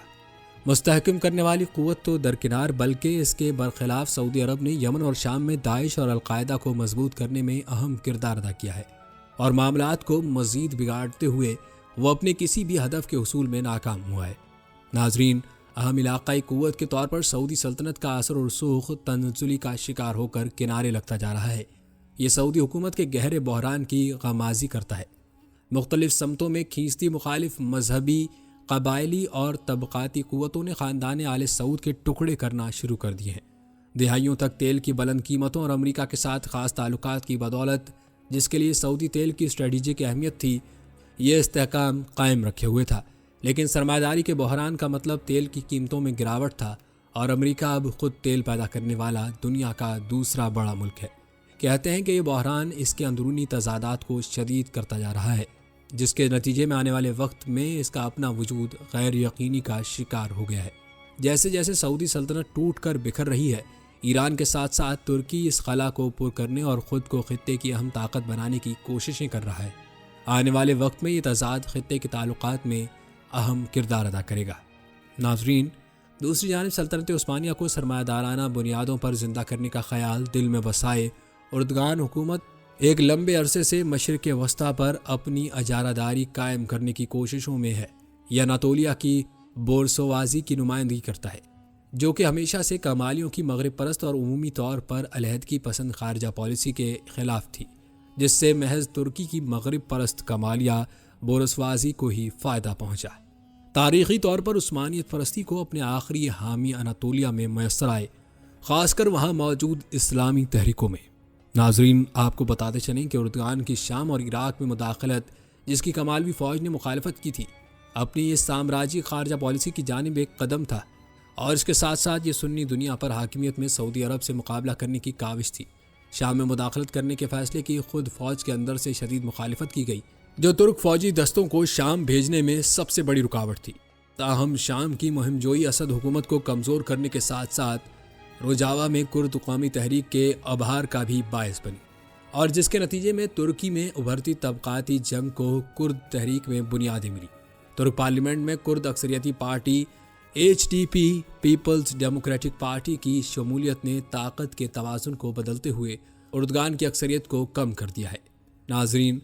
مستحکم کرنے والی قوت تو درکنار، بلکہ اس کے برخلاف سعودی عرب نے یمن اور شام میں داعش اور القاعدہ کو مضبوط کرنے میں اہم کردار ادا کیا ہے، اور معاملات کو مزید بگاڑتے ہوئے وہ اپنے کسی بھی ہدف کے حصول میں ناکام ہوا ہے۔ ناظرین، اہم علاقائی قوت کے طور پر سعودی سلطنت کا اثر و رسوخ تنزلی کا شکار ہو کر کنارے لگتا جا رہا ہے۔ یہ سعودی حکومت کے گہرے بحران کی غمازی کرتا ہے۔ مختلف سمتوں میں کھینچتی مخالف مذہبی، قبائلی اور طبقاتی قوتوں نے خاندان آل سعود کے ٹکڑے کرنا شروع کر دیے ہیں۔ دہائیوں تک تیل کی بلند قیمتوں اور امریکہ کے ساتھ خاص تعلقات کی بدولت، جس کے لیے سعودی تیل کی اسٹریٹجک اہمیت تھی، یہ استحکام قائم رکھے ہوئے تھا، لیکن سرمایہ داری کے بحران کا مطلب تیل کی قیمتوں میں گراوٹ تھا، اور امریکہ اب خود تیل پیدا کرنے والا دنیا کا دوسرا بڑا ملک ہے۔ کہتے ہیں کہ یہ بحران اس کے اندرونی تضادات کو شدید کرتا جا رہا ہے، جس کے نتیجے میں آنے والے وقت میں اس کا اپنا وجود غیر یقینی کا شکار ہو گیا ہے۔ جیسے جیسے سعودی سلطنت ٹوٹ کر بکھر رہی ہے، ایران کے ساتھ ساتھ ترکی اس خلا کو پر کرنے اور خود کو خطے کی اہم طاقت بنانے کی کوششیں کر رہا ہے۔ آنے والے وقت میں یہ تضاد خطے کے تعلقات میں اہم کردار ادا کرے گا۔ ناظرین، دوسری جانب سلطنت عثمانیہ کو سرمایہ دارانہ بنیادوں پر زندہ کرنے کا خیال دل میں بسائے اردگان حکومت ایک لمبے عرصے سے مشرق وسطیٰ پر اپنی اجارہ داری قائم کرنے کی کوششوں میں ہے۔ یہ اناطولیہ کی بورسوازی کی نمائندگی کرتا ہے، جو کہ ہمیشہ سے کمالیوں کی مغرب پرست اور عمومی طور پر علیحدگی پسند خارجہ پالیسی کے خلاف تھی، جس سے محض ترکی کی مغرب پرست کمالیہ بورسوازی کو ہی فائدہ پہنچا۔ تاریخی طور پر عثمانیت پرستی کو اپنے آخری حامی اناطولیہ میں میسر آئے، خاص کر وہاں موجود اسلامی تحریکوں میں۔ ناظرین، آپ کو بتاتے چلیں کہ اردگان کی شام اور عراق میں مداخلت، جس کی کمالوی فوج نے مخالفت کی تھی، اپنی اس سامراجی خارجہ پالیسی کی جانب ایک قدم تھا، اور اس کے ساتھ ساتھ یہ سنی دنیا پر حاکمیت میں سعودی عرب سے مقابلہ کرنے کی کاوش تھی۔ شام میں مداخلت کرنے کے فیصلے کی خود فوج کے اندر سے شدید مخالفت کی گئی، جو ترک فوجی دستوں کو شام بھیجنے میں سب سے بڑی رکاوٹ تھی۔ تاہم شام کی مہم جوئی اسد حکومت کو کمزور کرنے کے ساتھ ساتھ روجاوا میں کرد قومی تحریک کے ابھار کا بھی باعث بنی، اور جس کے نتیجے میں ترکی میں ابھرتی طبقاتی جنگ کو کرد تحریک میں بنیادیں ملی۔ ترک پارلیمنٹ میں کرد اکثریتی party HDP peoples democratic party کی شمولیت نے طاقت کے توازن کو بدلتے ہوئے اردگان کی اکثریت کو کم کر دیا ہے۔ ناظرین،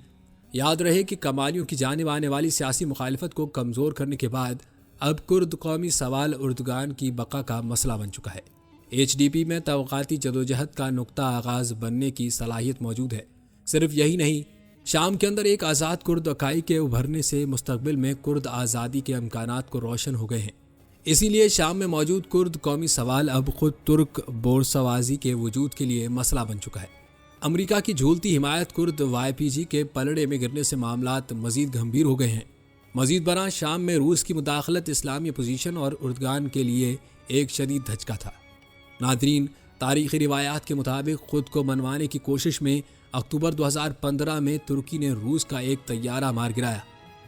یاد رہے کہ کمالیوں کی جانب آنے والی سیاسی مخالفت کو کمزور کرنے کے بعد اب کرد قومی سوال اردگان کی بقا کا مسئلہ بن چکا ہے۔ HDP میں طبقاتی جدوجہد کا نقطہ آغاز بننے کی صلاحیت موجود ہے۔ صرف یہی نہیں، شام کے اندر ایک آزاد کرد اکائی کے ابھرنے سے مستقبل میں کرد آزادی کے امکانات کو روشن ہو گئے ہیں۔ اسی لیے شام میں موجود کرد قومی سوال اب خود ترک بورسوازی کے وجود کے لیے مسئلہ بن چکا ہے۔ امریکہ کی جھولتی حمایت کرد YPG کے پلڑے میں گرنے سے معاملات مزید گھمبیر ہو گئے ہیں۔ مزید برآں شام میں روس کی مداخلت اسلامی اپوزیشن اور اردگان کے لیے ایک شدید دھچکا تھا۔ ناظرین، تاریخی روایات کے مطابق خود کو منوانے کی کوشش میں اکتوبر 2015 میں ترکی نے روس کا ایک طیارہ مار گرایا،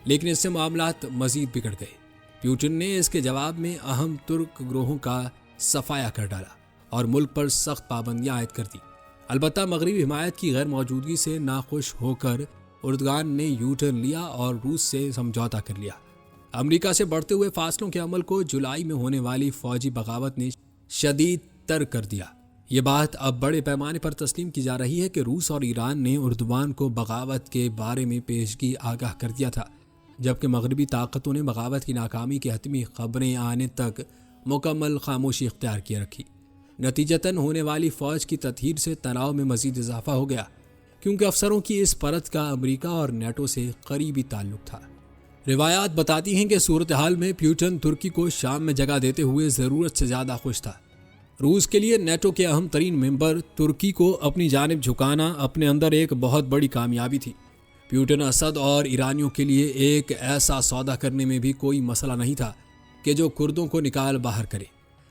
لیکن اس سے معاملات مزید بگڑ گئے۔ پیوٹن نے اس کے جواب میں اہم ترک گروہوں کا صفایا کر ڈالا اور ملک پر سخت پابندیاں عائد کر دی۔ البتہ مغربی حمایت کی غیر موجودگی سے ناخوش ہو کر اردگان نے یو ٹرن لیا اور روس سے سمجھوتا کر لیا۔ امریکہ سے بڑھتے ہوئے فاصلوں کے عمل کو جولائی میں ہونے والی فوجی بغاوت نے شدید تر کر دیا۔ یہ بات اب بڑے پیمانے پر تسلیم کی جا رہی ہے کہ روس اور ایران نے اردوان کو بغاوت کے بارے میں پیشگی آگاہ کر دیا تھا، جبکہ مغربی طاقتوں نے بغاوت کی ناکامی کی حتمی خبریں آنے تک مکمل خاموشی اختیار کیے رکھی۔ نتیجتاً ہونے والی فوج کی تطہیر سے تناؤ میں مزید اضافہ ہو گیا، کیونکہ افسروں کی اس پرت کا امریکہ اور نیٹو سے قریبی تعلق تھا۔ روایات بتاتی ہیں کہ صورتحال میں پیوٹن ترکی کو شام میں جگہ دیتے ہوئے ضرورت سے زیادہ خوش تھا۔ روس کے لیے نیٹو کے اہم ترین ممبر ترکی کو اپنی جانب جھکانا اپنے اندر ایک بہت بڑی کامیابی تھی۔ پیوٹن اسد اور ایرانیوں کے لیے ایک ایسا سودا کرنے میں بھی کوئی مسئلہ نہیں تھا کہ جو کردوں کو نکال باہر کرے۔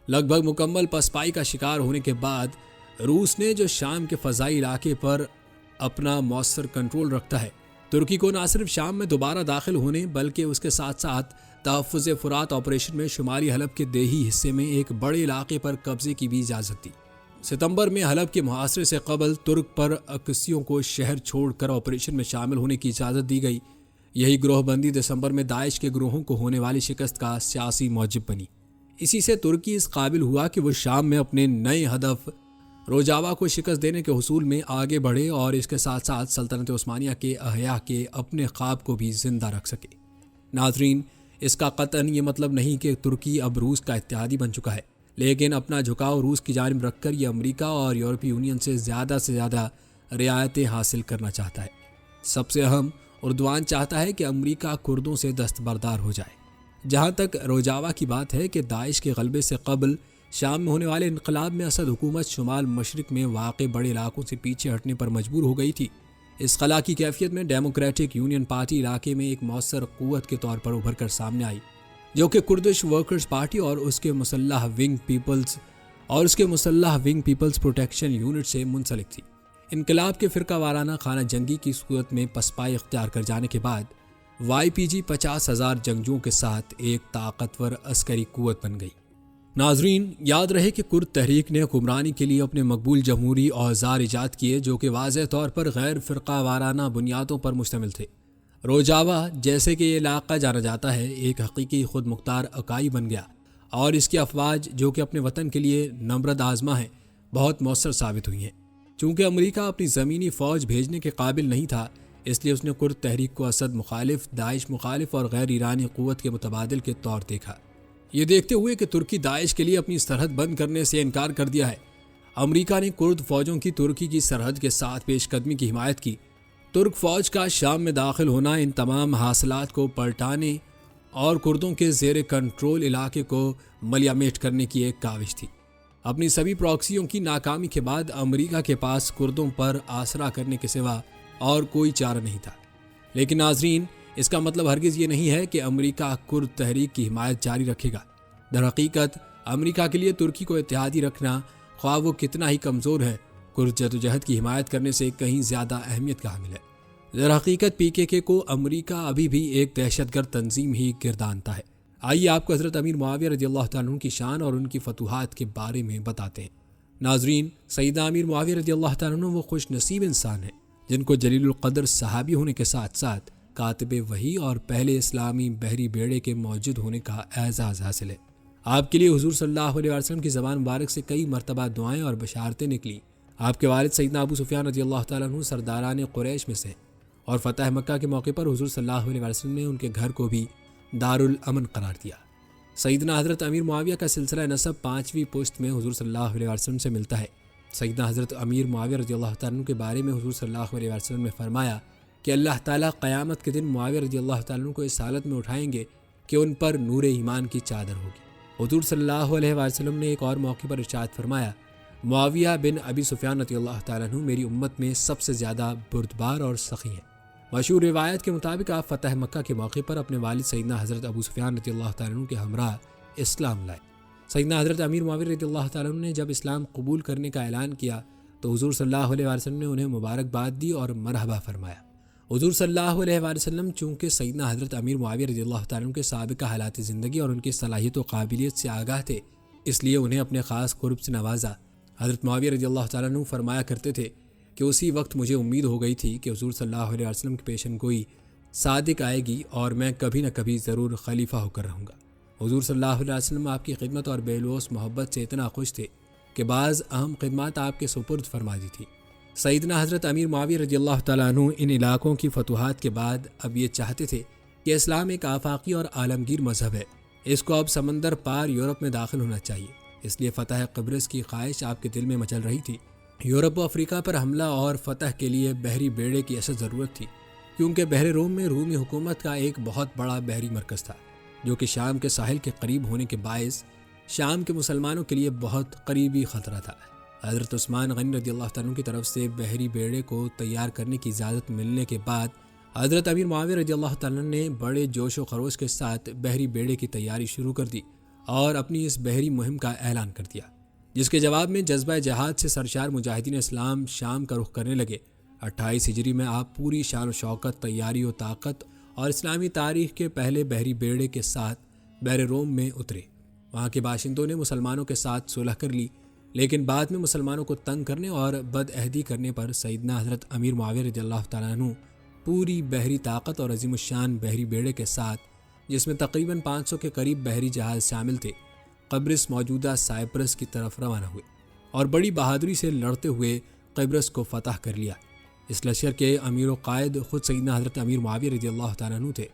لگ بھگ مکمل پسپائی کا شکار ہونے کے بعد روس نے جو شام کے فضائی علاقے پر اپنا مؤثر کنٹرول رکھتا ہے، ترکی کو نہ صرف شام میں دوبارہ داخل ہونے بلکہ اس کے ساتھ ساتھ تحفظ فرات آپریشن میں شمالی حلب کے دیہی حصے میں ایک بڑے علاقے پر قبضے کی بھی اجازت دی۔ ستمبر میں حلب کے محاصرے سے قبل ترک پر اکسیوں کو شہر چھوڑ کر آپریشن میں شامل ہونے کی اجازت دی گئی۔ یہی گروہ بندی دسمبر میں داعش کے گروہوں کو ہونے والی شکست کا سیاسی موجب بنی۔ اسی سے ترکی اس قابل ہوا کہ وہ شام میں اپنے نئے ہدف روجاوا کو شکست دینے کے حصول میں آگے بڑھے اور اس کے ساتھ ساتھ سلطنت عثمانیہ کے احیاء کے اپنے خواب کو بھی زندہ رکھ سکے۔ ناظرین، اس کا قطعاً یہ مطلب نہیں کہ ترکی اب روس کا اتحادی بن چکا ہے، لیکن اپنا جھکاؤ روس کی جانب رکھ کر یہ امریکہ اور یورپی یونین سے زیادہ رعایتیں حاصل کرنا چاہتا ہے۔ سب سے اہم، اردوان چاہتا ہے کہ امریکہ کردوں سے دستبردار ہو جائے۔ جہاں تک روجاوا کی بات ہے کہ داعش کے غلبے سے قبل شام میں ہونے والے انقلاب میں اسد حکومت شمال مشرق میں واقع بڑے علاقوں سے پیچھے ہٹنے پر مجبور ہو گئی تھی۔ اس خلا کی کیفیت میں ڈیموکریٹک یونین پارٹی علاقے میں ایک مؤثر قوت کے طور پر ابھر کر سامنے آئی، جو کہ کردش ورکرز پارٹی اور اس کے مسلح ونگ پیپلز پروٹیکشن یونٹ سے منسلک تھی۔ انقلاب کے فرقہ وارانہ خانہ جنگی کی صورت میں پسپائی اختیار کر جانے کے بعد YPG 50,000 جنگجوؤں کے ساتھ ایک طاقتور عسکری قوت بن گئی۔ ناظرین، یاد رہے کہ کرد تحریک نے حکمرانی کے لیے اپنے مقبول جمہوری اوزار ایجاد کیے جو کہ واضح طور پر غیر فرقہ وارانہ بنیادوں پر مشتمل تھے۔ روجاوا، جیسے کہ یہ علاقہ جانا جاتا ہے، ایک حقیقی خود مختار اکائی بن گیا اور اس کی افواج جو کہ اپنے وطن کے لیے نمرد آزما ہیں، بہت مؤثر ثابت ہوئی ہیں۔ چونکہ امریکہ اپنی زمینی فوج بھیجنے کے قابل نہیں تھا، اس لیے اس نے کرد تحریک کو اسد مخالف، داعش مخالف اور غیر ایرانی قوت کے متبادل کے طور دیکھا۔ یہ دیکھتے ہوئے کہ ترکی داعش کے لیے اپنی سرحد بند کرنے سے انکار کر دیا ہے، امریکہ نے کرد فوجوں کی ترکی کی سرحد کے ساتھ پیش قدمی کی حمایت کی۔ ترک فوج کا شام میں داخل ہونا ان تمام حاصلات کو پلٹانے اور کردوں کے زیر کنٹرول علاقے کو ملیامیٹ کرنے کی ایک کاوش تھی۔ اپنی سبھی پراکسیوں کی ناکامی کے بعد امریکہ کے پاس کردوں پر آسرا کرنے کے سوا اور کوئی چارہ نہیں تھا۔ لیکن ناظرین، اس کا مطلب ہرگز یہ نہیں ہے کہ امریکہ کرد تحریک کی حمایت جاری رکھے گا۔ در حقیقت امریکہ کے لیے ترکی کو اتحادی رکھنا، خواہ وہ کتنا ہی کمزور ہے، کرد جدوجہد کی حمایت کرنے سے کہیں زیادہ اہمیت کا حامل ہے۔ در حقیقت PKK کو امریکہ ابھی بھی ایک دہشت گرد تنظیم ہی گردانتا ہے۔ آئیے آپ کو حضرت امیر معاویہ رضی اللہ تعالیٰ عنہ کی شان اور ان کی فتوحات کے بارے میں بتاتے ہیں۔ ناظرین، سیدنا امیر معاویہ رضی اللہ تعالیٰ عنہ وہ خوش نصیب انسان ہیں جن کو جلیل القدر صحابی ہونے کے ساتھ ساتھ کاتب وحی اور پہلے اسلامی بحری بیڑے کے موجود ہونے کا اعزاز حاصل ہے۔ آپ کے لیے حضور صلی اللہ علیہ وسلم کی زبان مبارک سے کئی مرتبہ دعائیں اور بشارتیں نکلی۔ آپ کے والد سیدنا ابو سفیان رضی اللہ تعالیٰ عنہ سرداران قریش میں سے، اور فتح مکہ کے موقع پر حضور صلی اللہ علیہ وسلم نے ان کے گھر کو بھی دارالامن قرار دیا۔ سیدنا حضرت امیر معاویہ کا سلسلہ نسب 5ویں پشت میں حضور صلی اللہ علیہ وسلم سے ملتا ہے۔ سیدنا حضرت امیر معاویہ رضی اللہ تعالیٰ عنہ کے بارے میں حضور صلی اللہ علیہ وسلم نے فرمایا کہ اللہ تعالیٰ قیامت کے دن معاویہ رضی اللہ تعالیٰ عنہ کو اس حالت میں اٹھائیں گے کہ ان پر نور ایمان کی چادر ہوگی۔ حضور صلی اللہ علیہ وسلم نے ایک اور موقع پر ارشاد فرمایا، معاویہ بن ابی سفیان رضی اللہ تعالیٰ عنہ میری امت میں سب سے زیادہ بردبار اور سخی ہیں۔ مشہور روایت کے مطابق آپ فتح مکہ کے موقع پر اپنے والد سیدنا حضرت ابو سفیان رضی اللہ تعالیٰ عنہ کے ہمراہ اسلام لائے۔ سیدنا حضرت امیر معاویہ رضی اللہ تعالیٰ عنہ نے جب اسلام قبول کرنے کا اعلان کیا تو حضور صلی اللہ علیہ وسلم نے انہیں مبارکباد دی اور مرحبا فرمایا۔ حضور صلی اللہ علیہ وسلم چونکہ سیدنا حضرت امیر معاویہ رضی اللہ تعالیٰ عنہ کے سابقہ حالات زندگی اور ان کی صلاحیت و قابلیت سے آگاہ تھے، اس لیے انہیں اپنے خاص قرب سے نوازا۔ حضرت معاویہ رضی اللہ تعالیٰ عنہ فرمایا کرتے تھے کہ اسی وقت مجھے امید ہو گئی تھی کہ حضور صلی اللہ علیہ وسلم کی پیشن گوئی صادق آئے گی اور میں کبھی نہ کبھی ضرور خلیفہ ہو کر رہوں گا۔ حضور صلی اللہ علیہ وسلم آپ کی خدمت اور بے لوث محبت سے اتنا خوش تھے کہ بعض اہم خدمات آپ کے سپرد فرما دی تھی۔ سیدنا حضرت امیر معاویہ رضی اللہ تعالیٰ عنہ ان علاقوں کی فتوحات کے بعد اب یہ چاہتے تھے کہ اسلام ایک آفاقی اور عالمگیر مذہب ہے، اس کو اب سمندر پار یورپ میں داخل ہونا چاہیے۔ اس لیے فتح قبرص کی خواہش آپ کے دل میں مچل رہی تھی۔ یورپ و افریقہ پر حملہ اور فتح کے لیے بحری بیڑے کی اشد ضرورت تھی، کیونکہ بحر روم میں رومی حکومت کا ایک بہت بڑا بحری مرکز تھا جو کہ شام کے ساحل کے قریب ہونے کے باعث شام کے مسلمانوں کے لیے بہت قریبی خطرہ تھا۔ حضرت عثمان غنی رضی اللہ تعالیٰ عنہ کی طرف سے بحری بیڑے کو تیار کرنے کی اجازت ملنے کے بعد حضرت امیر معاویہ رضی اللہ تعالیٰ عنہ نے بڑے جوش و خروش کے ساتھ بحری بیڑے کی تیاری شروع کر دی اور اپنی اس بحری مہم کا اعلان کر دیا، جس کے جواب میں جذبہ جہاد سے سرشار مجاہدین اسلام شام کا رخ کرنے لگے۔ 28 ہجری میں آپ پوری شان و شوکت، تیاری و طاقت اور اسلامی تاریخ کے پہلے بحری بیڑے کے ساتھ بحر روم میں اترے۔ وہاں کے باشندوں نے مسلمانوں کے ساتھ صلح کر لی، لیکن بعد میں مسلمانوں کو تنگ کرنے اور بد عہدی کرنے پر سیدنا حضرت امیر معاویہ رضی اللہ تعالیٰ عنہ پوری بحری طاقت اور عظیم الشان بحری بیڑے کے ساتھ، جس میں تقریباً 500 کے قریب بحری جہاز شامل تھے، قبرص موجودہ سائپرس کی طرف روانہ ہوئے اور بڑی بہادری سے لڑتے ہوئے قبرص کو فتح کر لیا۔ اس لشکر کے امیر و قائد خود سیدنا حضرت امیر معاویہ رضی اللہ تعالیٰ عنہ تھے۔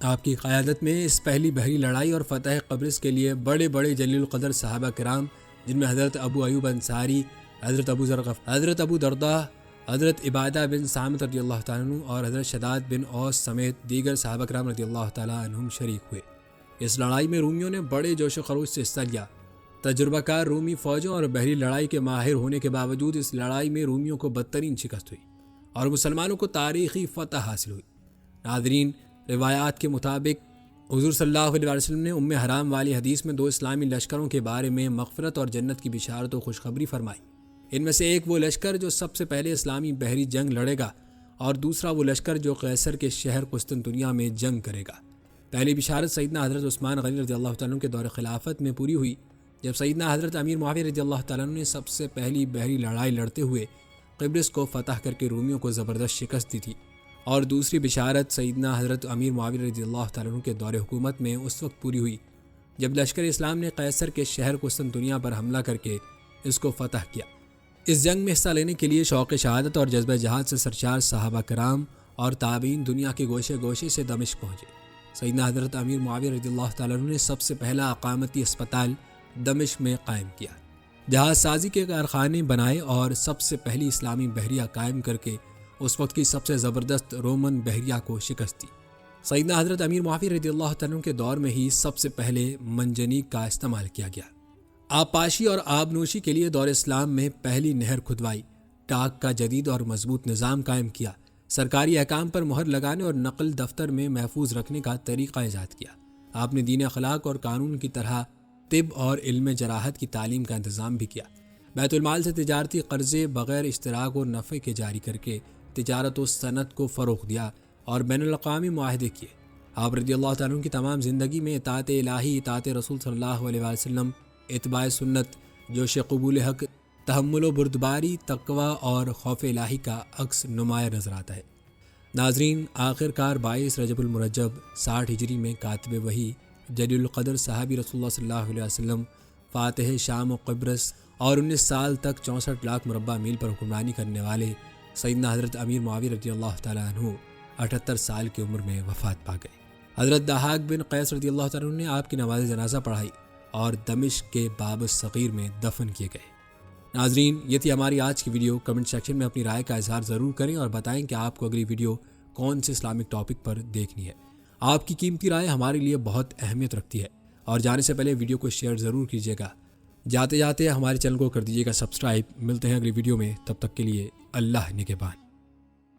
آپ کی قیادت میں اس پہلی بحری لڑائی اور فتح قبرص کے لیے بڑے بڑے جلیل القدر صحابہ کرام، جن میں حضرت ابو ایوب انصاری، حضرت ابو ذر غفاری، حضرت ابو درداء، حضرت عبادہ بن صامت رضی اللہ تعالیٰ عنہ اور حضرت شداد بن اوس سمیت دیگر صحابہ کرام رضی اللہ تعالیٰ عنہم شریک ہوئے۔ اس لڑائی میں رومیوں نے بڑے جوش و خروش سے حصہ لیا۔ تجربہ کار رومی فوجوں اور بحری لڑائی کے ماہر ہونے کے باوجود اس لڑائی میں رومیوں کو بدترین شکست ہوئی اور مسلمانوں کو تاریخی فتح حاصل ہوئی۔ ناظرین، روایات کے مطابق حضور صلی اللہ علیہ وسلم نے ام حرام والی حدیث میں 2 اسلامی لشکروں کے بارے میں مغفرت اور جنت کی بشارت و خوشخبری فرمائی۔ ان میں سے ایک وہ لشکر جو سب سے پہلے اسلامی بحری جنگ لڑے گا اور دوسرا وہ لشکر جو قیصر کے شہر قسطنطنیہ میں جنگ کرے گا۔ پہلی بشارت سیدنا حضرت عثمان غنی رضی اللہ تعالیٰ عنہ کے دور خلافت میں پوری ہوئی، جب سیدنا حضرت امیر معاویہ رضی اللہ تعالیٰ عنہ نے سب سے پہلی بحری لڑائی لڑتے ہوئے قبرص کو فتح کر کے رومیوں کو زبردست شکست دی تھی۔ اور دوسری بشارت سیدنا حضرت امیر معاویہ رضی اللہ تعالیٰ عنہ کے دور حکومت میں اس وقت پوری ہوئی جب لشکر اسلام نے قیصر کے شہر قسطنطنیہ پر حملہ کر کے اس کو فتح کیا۔ اس جنگ میں حصہ لینے کے لیے شوق شہادت اور جذبہ جہاد سے سرشار صحابہ کرام اور تابعین دنیا کے گوشے گوشے سے دمشق پہنچے۔ سیدنا حضرت امیر معاویہ رضی اللہ تعالیٰ عنہ نے سب سے پہلا اقامتی اسپتال دمشق میں قائم کیا، جہاز سازی کے کارخانے بنائے اور سب سے پہلی اسلامی بحریہ قائم کر کے اس وقت کی سب سے زبردست رومن بحریہ کو شکست دی۔ سیدنا حضرت امیر معاویہ رضی اللہ تعالیٰ عنہ کے دور میں ہی سب سے پہلے منجنیق کا استعمال کیا گیا۔ آبپاشی اور آب نوشی کے لیے دور اسلام میں پہلی نہر کھدوائی، ڈاک کا جدید اور مضبوط نظام قائم کیا، سرکاری احکام پر مہر لگانے اور نقل دفتر میں محفوظ رکھنے کا طریقہ ایجاد کیا۔ آپ نے دین اخلاق اور قانون کی طرح طب اور علم جراحت کی تعلیم کا انتظام بھی کیا۔ بیت المال سے تجارتی قرضے بغیر اشتراک و نفع کے جاری کر کے تجارت و صنعت کو فروغ دیا اور بین الاقوامی معاہدے کیے۔ آپ رضی اللہ تعالیٰ عنہ کی تمام زندگی میں اطاعت الہی، اطاعت رسول صلی اللہ علیہ وسلم، اتباع سنت، جوش قبول حق، تحمل و بردباری، تقوی اور خوف الہی کا عکس نمایاں نظر آتا ہے۔ ناظرین، آخر کار 22 رجب المرجب 60 ہجری میں کاتب وحی، جلیل القدر صحابی رسول اللہ صلی اللہ علیہ وسلم، فاتح شام و قبرص اور 19 سال تک 64 لاکھ مربع میل پر حکمرانی کرنے والے سیدنا حضرت امیر معاویہ رضی اللہ تعالیٰ عنہ 78 سال کی عمر میں وفات پا گئے۔ حضرت ضحاک بن قیس رضی اللہ تعالیٰ عنہ نے آپ کی نماز جنازہ پڑھائی اور دمشق کے باب الصغیر میں دفن کیے گئے۔ ناظرین، یہ تھی ہماری آج کی ویڈیو۔ کمنٹ سیکشن میں اپنی رائے کا اظہار ضرور کریں اور بتائیں کہ آپ کو اگلی ویڈیو کون سے اسلامک ٹاپک پر دیکھنی ہے۔ آپ کی قیمتی رائے ہمارے لیے بہت اہمیت رکھتی ہے اور جانے سے پہلے ویڈیو کو شیئر ضرور کیجیے گا۔ جاتے جاتے ہمارے چینل کو کر دیجیے گا سبسکرائب۔ ملتے ہیں اگلی ویڈیو میں، تب تک کے لیے اللہ نگہبان۔